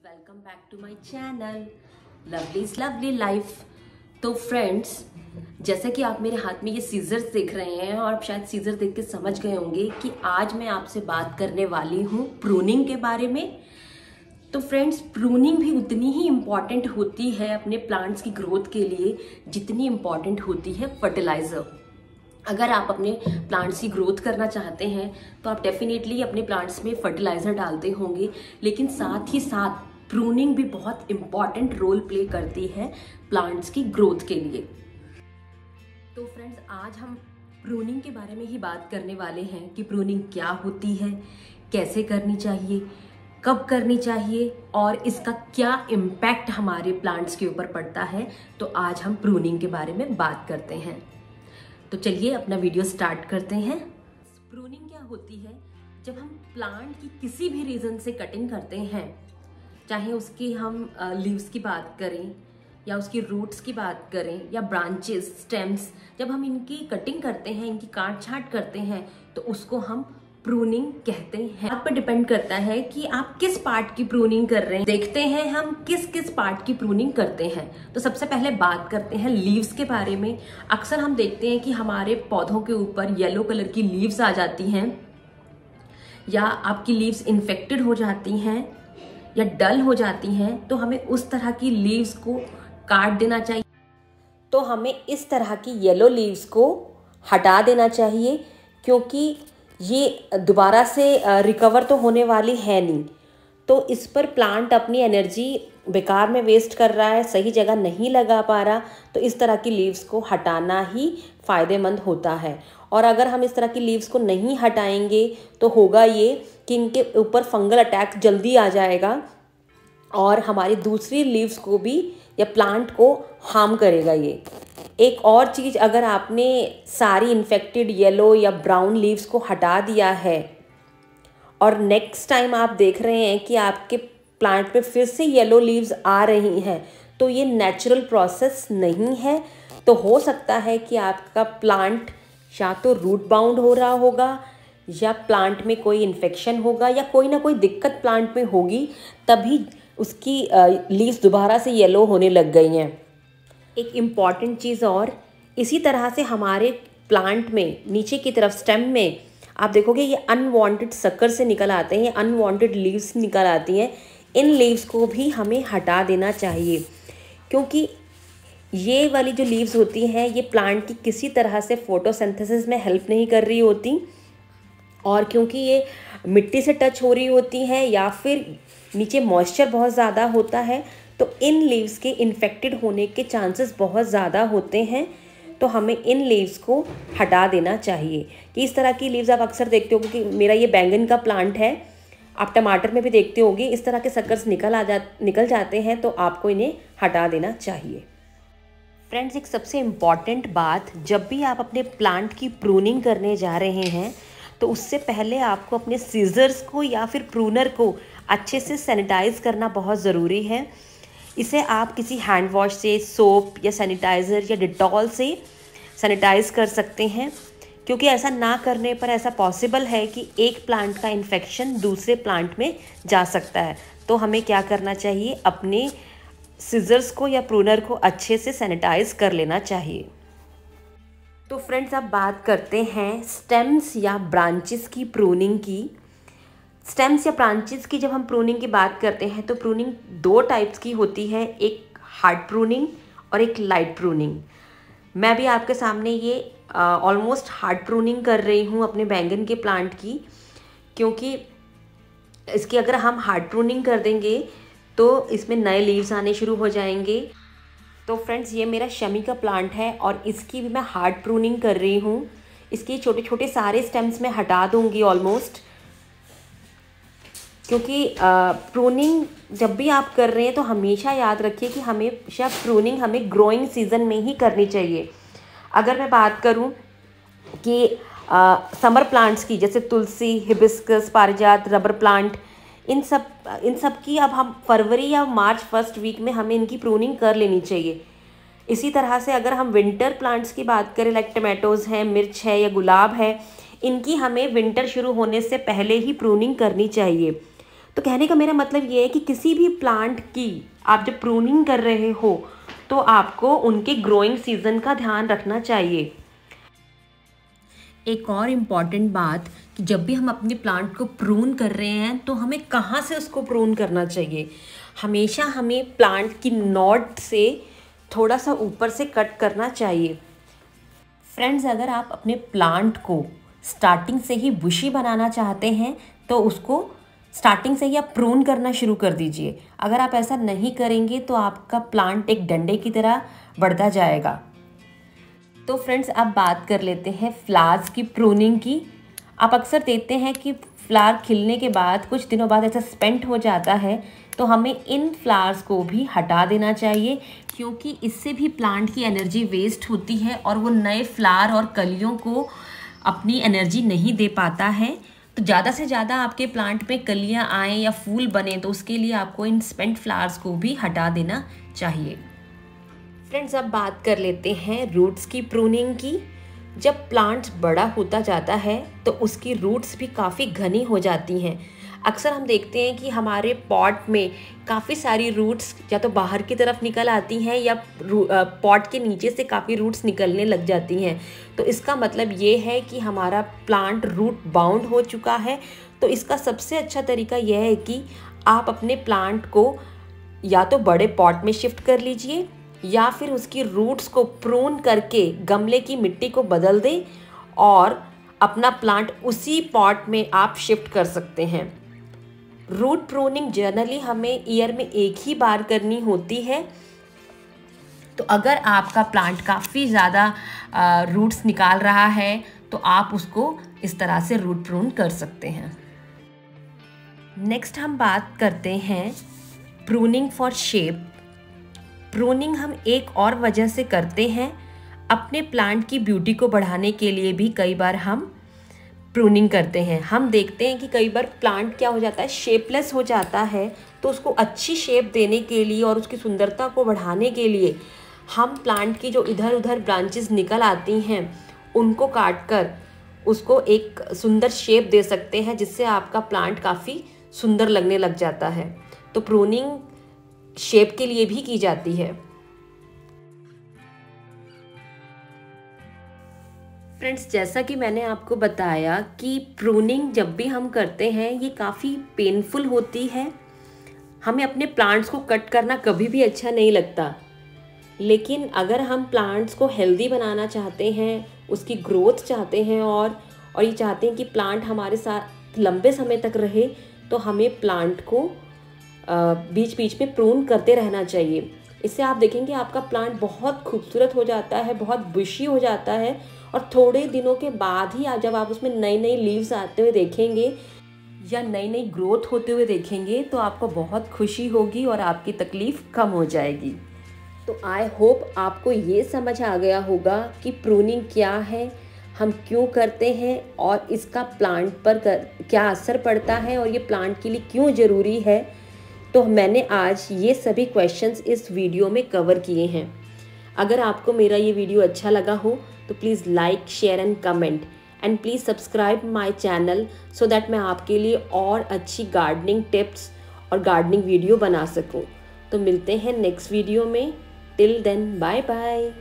Welcome back to my channel lovelies lovely life. तो friends, जैसे कि आप मेरे हाथ में ये सीजर्स देख रहे हैं और आप शायद सीजर देख के समझ गए होंगे कि आज मैं आपसे बात करने वाली हूँ प्रूनिंग के बारे में। तो फ्रेंड्स, प्रूनिंग भी उतनी ही इम्पॉर्टेंट होती है अपने प्लांट्स की ग्रोथ के लिए जितनी इम्पॉर्टेंट होती है फर्टिलाइजर। अगर आप अपने प्लांट्स की ग्रोथ करना चाहते हैं तो आप डेफिनेटली अपने प्लांट्स में फर्टिलाइजर डालते होंगे, लेकिन साथ ही साथ प्रूनिंग भी बहुत इम्पॉर्टेंट रोल प्ले करती है प्लांट्स की ग्रोथ के लिए। तो फ्रेंड्स, आज हम प्रूनिंग के बारे में ही बात करने वाले हैं कि प्रूनिंग क्या होती है, कैसे करनी चाहिए, कब करनी चाहिए और इसका क्या इम्पैक्ट हमारे प्लांट्स के ऊपर पड़ता है। तो आज हम प्रूनिंग के बारे में बात करते हैं। तो चलिए अपना वीडियो स्टार्ट करते हैं। प्रूनिंग क्या होती है? जब हम प्लांट की किसी भी रीजन से कटिंग करते हैं, चाहे उसकी हम लीव्स की बात करें या उसकी रूट्स की बात करें या ब्रांचेस, स्टेम्स, जब हम इनकी कटिंग करते हैं, इनकी काट छांट करते हैं, तो उसको हम प्रूनिंग कहते हैं। आप पर डिपेंड करता है कि आप किस पार्ट की प्रूनिंग कर रहे हैं। देखते हैं हम किस किस पार्ट की प्रूनिंग करते हैं। तो सबसे पहले बात करते हैं लीव्स के बारे में। अक्सर हम देखते हैं कि हमारे पौधों के ऊपर येलो कलर की लीव्स आ जाती हैं, या आपकी लीव्स इन्फेक्टेड हो जाती हैं या डल हो जाती हैं। तो हमें उस तरह की लीव्स को काट देना चाहिए। तो हमें इस तरह की येलो लीव्स को हटा देना चाहिए, क्योंकि ये दोबारा से रिकवर तो होने वाली है नहीं। तो इस पर प्लांट अपनी एनर्जी बेकार में वेस्ट कर रहा है, सही जगह नहीं लगा पा रहा। तो इस तरह की लीव्स को हटाना ही फ़ायदेमंद होता है। और अगर हम इस तरह की लीव्स को नहीं हटाएंगे तो होगा ये कि इनके ऊपर फंगल अटैक जल्दी आ जाएगा और हमारी दूसरी लीव्स को भी या प्लांट को हार्म करेगा ये। एक और चीज़, अगर आपने सारी इन्फेक्टेड येलो या ब्राउन लीव्स को हटा दिया है और नेक्स्ट टाइम आप देख रहे हैं कि आपके प्लांट पे फिर से येलो लीव्स आ रही हैं, तो ये नेचुरल प्रोसेस नहीं है। तो हो सकता है कि आपका प्लांट या तो रूट बाउंड हो रहा होगा, या प्लांट में कोई इन्फेक्शन होगा, या कोई ना कोई दिक्कत प्लांट में होगी, तभी उसकी लीव्स दोबारा से येलो होने लग गई हैं। एक इम्पॉर्टेंट चीज़ और, इसी तरह से हमारे प्लांट में नीचे की तरफ स्टेम में आप देखोगे ये अनवांटेड सक्कर से निकल आते हैं, अनवांटेड लीव्स निकल आती हैं। इन लीव्स को भी हमें हटा देना चाहिए, क्योंकि ये वाली जो लीव्स होती हैं ये प्लांट की किसी तरह से फोटोसिंथेसिस में हेल्प नहीं कर रही होती, और क्योंकि ये मिट्टी से टच हो रही होती हैं या फिर नीचे मॉइस्चर बहुत ज़्यादा होता है, तो इन लीव्स के इन्फेक्टेड होने के चांसेस बहुत ज़्यादा होते हैं। तो हमें इन लीव्स को हटा देना चाहिए। कि इस तरह की लीव्स आप अक्सर देखते होगे कि मेरा ये बैंगन का प्लांट है, आप टमाटर में भी देखते होंगे इस तरह के सक्कर्स निकल जाते हैं, तो आपको इन्हें हटा देना चाहिए। फ्रेंड्स, एक सबसे इम्पॉर्टेंट बात, जब भी आप अपने प्लांट की प्रूनिंग करने जा रहे हैं तो उससे पहले आपको अपने सीजर्स को या फिर प्रूनर को अच्छे से सैनिटाइज़ करना बहुत ज़रूरी है। इसे आप किसी हैंड वॉश से, सोप या सैनिटाइज़र या डिटॉल से सैनिटाइज़ कर सकते हैं, क्योंकि ऐसा ना करने पर ऐसा पॉसिबल है कि एक प्लांट का इन्फेक्शन दूसरे प्लांट में जा सकता है। तो हमें क्या करना चाहिए, अपने सीजर्स को या प्रूनर को अच्छे से सैनिटाइज़ कर लेना चाहिए। तो फ्रेंड्स, अब बात करते हैं स्टेम्स या ब्रांचेस की प्रूनिंग की। स्टेम्स या ब्रांचेस की जब हम प्रूनिंग की बात करते हैं तो प्रूनिंग दो टाइप्स की होती है, एक हार्ड प्रूनिंग और एक लाइट प्रूनिंग। मैं भी आपके सामने ये ऑलमोस्ट हार्ड प्रूनिंग कर रही हूँ अपने बैंगन के प्लांट की, क्योंकि इसकी अगर हम हार्ड प्रूनिंग कर देंगे तो इसमें नए लीव्स आने शुरू हो जाएंगे। तो फ्रेंड्स, ये मेरा शमी का प्लांट है और इसकी भी मैं हार्ड प्रूनिंग कर रही हूँ। इसके छोटे छोटे सारे स्टेम्स मैं हटा दूँगी ऑलमोस्ट, क्योंकि प्रूनिंग जब भी आप कर रहे हैं तो हमेशा याद रखिए कि हमेशा प्रूनिंग हमें ग्रोइंग सीजन में ही करनी चाहिए। अगर मैं बात करूं कि समर प्लांट्स की, जैसे तुलसी, हिबिस्कस, पारिजात, रबर प्लांट, इन सब की अब हम फरवरी या मार्च फर्स्ट वीक में हमें इनकी प्रूनिंग कर लेनी चाहिए। इसी तरह से अगर हम विंटर प्लांट्स की बात करें, लाइक टमाटोज़ हैं, मिर्च है या गुलाब है, इनकी हमें विंटर शुरू होने से पहले ही प्रूनिंग करनी चाहिए। तो कहने का मेरा मतलब ये है कि किसी भी प्लांट की आप जब प्रूनिंग कर रहे हो तो आपको उनके ग्रोइंग सीजन का ध्यान रखना चाहिए। एक और इम्पॉर्टेंट बात कि जब भी हम अपने प्लांट को प्रून कर रहे हैं तो हमें कहाँ से उसको प्रून करना चाहिए। हमेशा हमें प्लांट की नोट से थोड़ा सा ऊपर से कट करना चाहिए। फ्रेंड्स, अगर आप अपने प्लांट को स्टार्टिंग से ही बुशी बनाना चाहते हैं तो उसको स्टार्टिंग से ही आप प्रून करना शुरू कर दीजिए। अगर आप ऐसा नहीं करेंगे तो आपका प्लांट एक डंडे की तरह बढ़ता जाएगा। तो फ्रेंड्स, अब बात कर लेते हैं फ्लावर्स की प्रूनिंग की। आप अक्सर देखते हैं कि फ्लावर खिलने के बाद कुछ दिनों बाद ऐसा स्पेंट हो जाता है, तो हमें इन फ्लावर्स को भी हटा देना चाहिए, क्योंकि इससे भी प्लांट की एनर्जी वेस्ट होती है और वो नए फ्लावर और कलियों को अपनी एनर्जी नहीं दे पाता है। तो ज़्यादा से ज़्यादा आपके प्लांट में कलियाँ आएँ या फूल बने तो उसके लिए आपको इन स्पेंट फ्लावर्स को भी हटा देना चाहिए। फ्रेंड्स, अब बात कर लेते हैं रूट्स की प्रूनिंग की। जब प्लांट बड़ा होता जाता है तो उसकी रूट्स भी काफ़ी घनी हो जाती हैं। अक्सर हम देखते हैं कि हमारे पॉट में काफ़ी सारी रूट्स या तो बाहर की तरफ निकल आती हैं या पॉट के नीचे से काफ़ी रूट्स निकलने लग जाती हैं। तो इसका मतलब ये है कि हमारा प्लांट रूट बाउंड हो चुका है। तो इसका सबसे अच्छा तरीका यह है कि आप अपने प्लांट को या तो बड़े पॉट में शिफ्ट कर लीजिए या फिर उसकी रूट्स को प्रून करके गमले की मिट्टी को बदल दें और अपना प्लांट उसी पॉट में आप शिफ्ट कर सकते हैं। रूट प्रूनिंग जनरली हमें ईयर में एक ही बार करनी होती है। तो अगर आपका प्लांट काफ़ी ज़्यादा रूट्स निकाल रहा है तो आप उसको इस तरह से रूट प्रून कर सकते हैं। नेक्स्ट हम बात करते हैं प्रूनिंग फॉर शेप। प्रूनिंग हम एक और वजह से करते हैं, अपने प्लांट की ब्यूटी को बढ़ाने के लिए भी कई बार हम प्रूनिंग करते हैं। हम देखते हैं कि कई बार प्लांट क्या हो जाता है, शेपलेस हो जाता है। तो उसको अच्छी शेप देने के लिए और उसकी सुंदरता को बढ़ाने के लिए हम प्लांट की जो इधर उधर ब्रांचेस निकल आती हैं उनको काट कर उसको एक सुंदर शेप दे सकते हैं, जिससे आपका प्लांट काफ़ी सुंदर लगने लग जाता है। तो प्रूनिंग शेप के लिए भी की जाती है। फ्रेंड्स, जैसा कि मैंने आपको बताया कि प्रूनिंग जब भी हम करते हैं ये काफ़ी पेनफुल होती है। हमें अपने प्लांट्स को कट करना कभी भी अच्छा नहीं लगता, लेकिन अगर हम प्लांट्स को हेल्दी बनाना चाहते हैं, उसकी ग्रोथ चाहते हैं और ये चाहते हैं कि प्लांट हमारे साथ लंबे समय तक रहे, तो हमें प्लांट को बीच बीच में प्रून करते रहना चाहिए। इससे आप देखेंगे आपका प्लांट बहुत खूबसूरत हो जाता है, बहुत बुशी हो जाता है और थोड़े दिनों के बाद ही जब आप उसमें नई नई लीव्स आते हुए देखेंगे या नई नई ग्रोथ होते हुए देखेंगे तो आपको बहुत खुशी होगी और आपकी तकलीफ़ कम हो जाएगी। तो आई होप आपको ये समझ आ गया होगा कि प्रूनिंग क्या है, हम क्यों करते हैं और इसका प्लांट पर क्या असर पड़ता है और ये प्लांट के लिए क्यों ज़रूरी है। तो मैंने आज ये सभी क्वेश्चंस इस वीडियो में कवर किए हैं। अगर आपको मेरा ये वीडियो अच्छा लगा हो तो please like, share and comment and please subscribe my channel so that मैं आपके लिए और अच्छी गार्डनिंग टिप्स और गार्डनिंग वीडियो बना सकूं। तो मिलते हैं नेक्स्ट वीडियो में। Till then, bye bye.